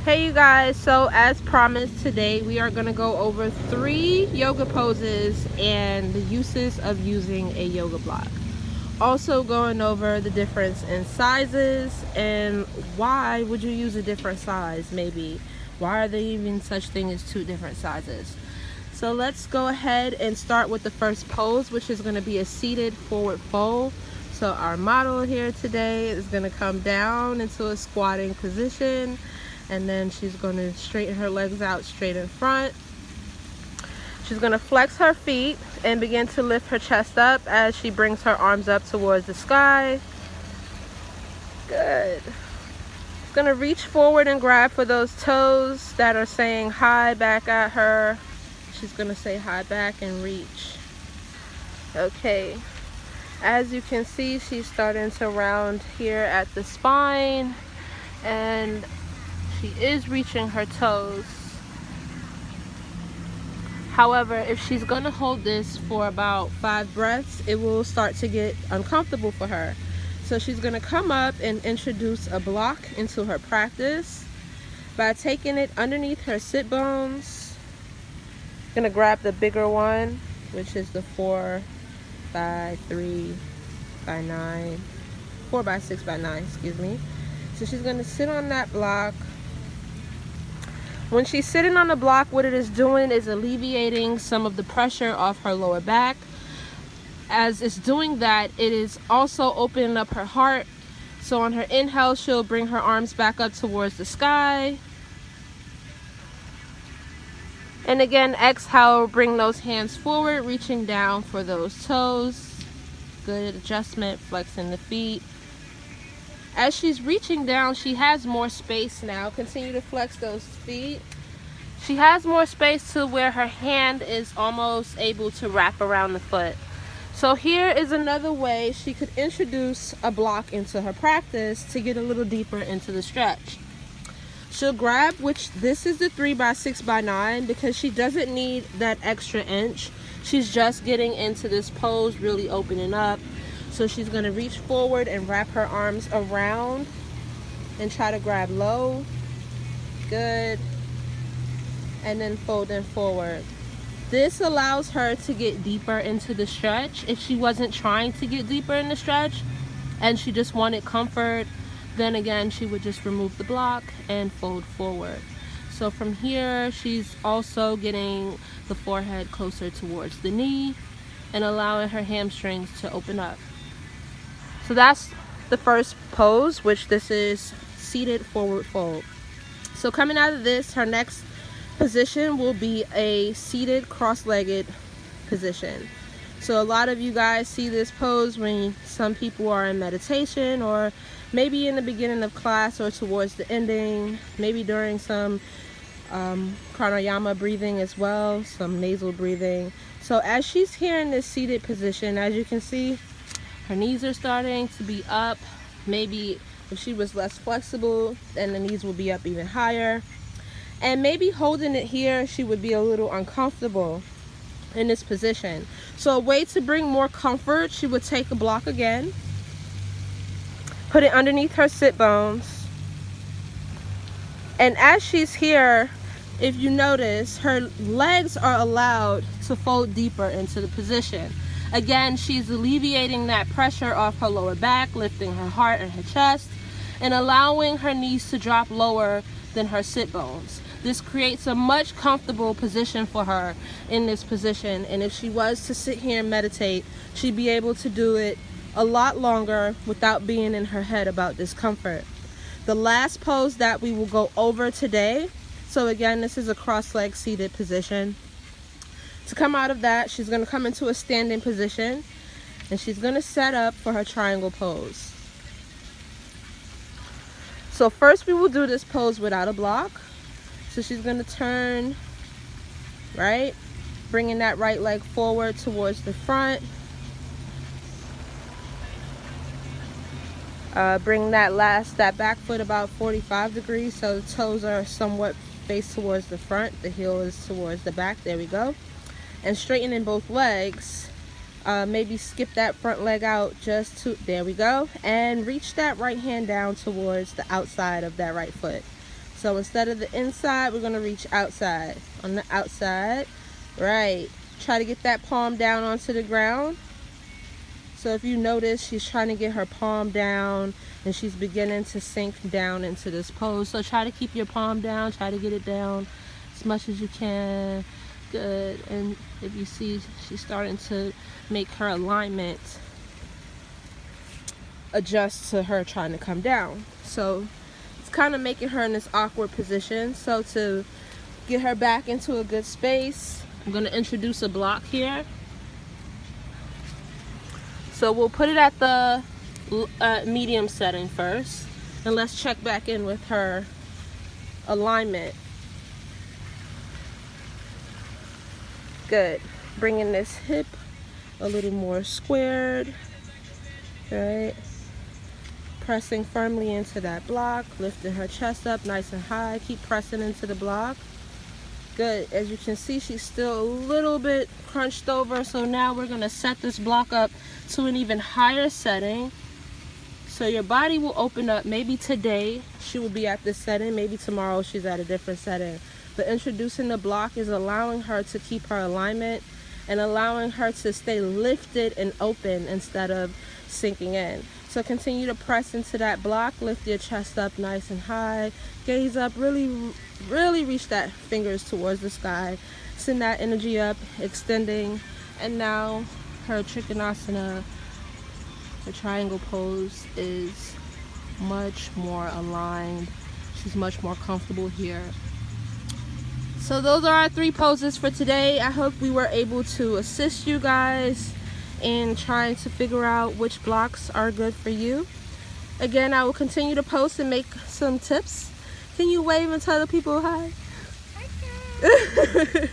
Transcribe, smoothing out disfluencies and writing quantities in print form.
Hey you guys, so as promised, today we are going to go over 3 yoga poses and the uses of using a yoga block. Also going over the difference in sizes and why would you use a different size. Maybe why are there even such thing as 2 different sizes. So let's go ahead and start with the first pose, which is going to be a seated forward fold. So our model here today is going to come down into a squatting position, and then she's going to straighten her legs out straight in front. She's going to flex her feet and begin to lift her chest up as she brings her arms up towards the sky. Good. She's going to reach forward and grab for those toes that are saying hi back at her. She's going to say hi back and reach. Okay. As you can see, she's starting to round here at the spine, and she is reaching her toes. However, if she's going to hold this for about 5 breaths, it will start to get uncomfortable for her. So she's going to come up and introduce a block into her practice by taking it underneath her sit bones. Going to grab the bigger one, which is the 4 by 3 by 9, 4 by 6 by 9, excuse me. So she's going to sit on that block. When she's sitting on the block, what it is doing is alleviating some of the pressure off her lower back. As it's doing that, it is also opening up her heart. So on her inhale, she'll bring her arms back up towards the sky. And again, exhale, bring those hands forward, reaching down for those toes. Good adjustment, flexing the feet. As she's reaching down, she has more space now. Continue to flex those feet. She has more space to where her hand is almost able to wrap around the foot. So here is another way she could introduce a block into her practice to get a little deeper into the stretch. She'll grab, which this is the 3 by 6 by 9, because she doesn't need that extra inch. She's just getting into this pose, really opening up. So she's going to reach forward and wrap her arms around and try to grab low. Good. And then folding forward. This allows her to get deeper into the stretch. If she wasn't trying to get deeper in the stretch and she just wanted comfort, then again she would just remove the block and fold forward. So from here, she's also getting the forehead closer towards the knee and allowing her hamstrings to open up. So that's the first pose, which this is seated forward fold. So coming out of this, her next position will be a seated cross-legged position. So a lot of you guys see this pose when some people are in meditation, or maybe in the beginning of class or towards the ending, maybe during some pranayama breathing as well, some nasal breathing. So as she's here in this seated position, as you can see, her knees are starting to be up. Maybe if she was less flexible, then the knees will be up even higher. And maybe holding it here, she would be a little uncomfortable in this position. So a way to bring more comfort, she would take a block again, put it underneath her sit bones. And as she's here, if you notice, her legs are allowed to fold deeper into the position. Again, she's alleviating that pressure off her lower back, lifting her heart and her chest, and allowing her knees to drop lower than her sit bones. This creates a much comfortable position for her in this position. And if she was to sit here and meditate, she'd be able to do it a lot longer without being in her head about discomfort. The last pose that we will go over today, so again, this is a cross-leg seated position. To come out of that, she's going to come into a standing position, and she's going to set up for her triangle pose. So first we will do this pose without a block. So she's going to turn, right, bringing that right leg forward towards the front. Bring that back foot about 45 degrees, so the toes are somewhat faced towards the front. The heel is towards the back. There we go. And straightening both legs. Maybe skip that front leg out just there we go. And reach that right hand down towards the outside of that right foot. So instead of the inside, we're going to reach outside. On the outside, right. Try to get that palm down onto the ground. So if you notice, she's trying to get her palm down and she's beginning to sink down into this pose. So try to keep your palm down, try to get it down as much as you can. Good. And if you see, she's starting to make her alignment adjust to her trying to come down. So it's kind of making her in this awkward position. So to get her back into a good space, I'm going to introduce a block here. So we'll put it at the medium setting first, and let's check back in with her alignment. Good. Bringing this hip a little more squared, right? Pressing firmly into that block, lifting her chest up nice and high. Keep pressing into the block. Good. As you can see, she's still a little bit crunched over, so now we're going to set this block up to an even higher setting. So your body will open up. Maybe today she will be at this setting, maybe tomorrow she's at a different setting. But introducing the block is allowing her to keep her alignment and allowing her to stay lifted and open instead of sinking in. So continue to press into that block, lift your chest up nice and high, gaze up, really reach that fingers towards the sky, send that energy up, extending. And now her Trikonasana, her triangle pose, is much more aligned. She's much more comfortable here. So those are our 3 poses for today. I hope we were able to assist you guys in trying to figure out which blocks are good for you. Again, I will continue to post and make some tips. Can you wave and tell the people hi? Hi.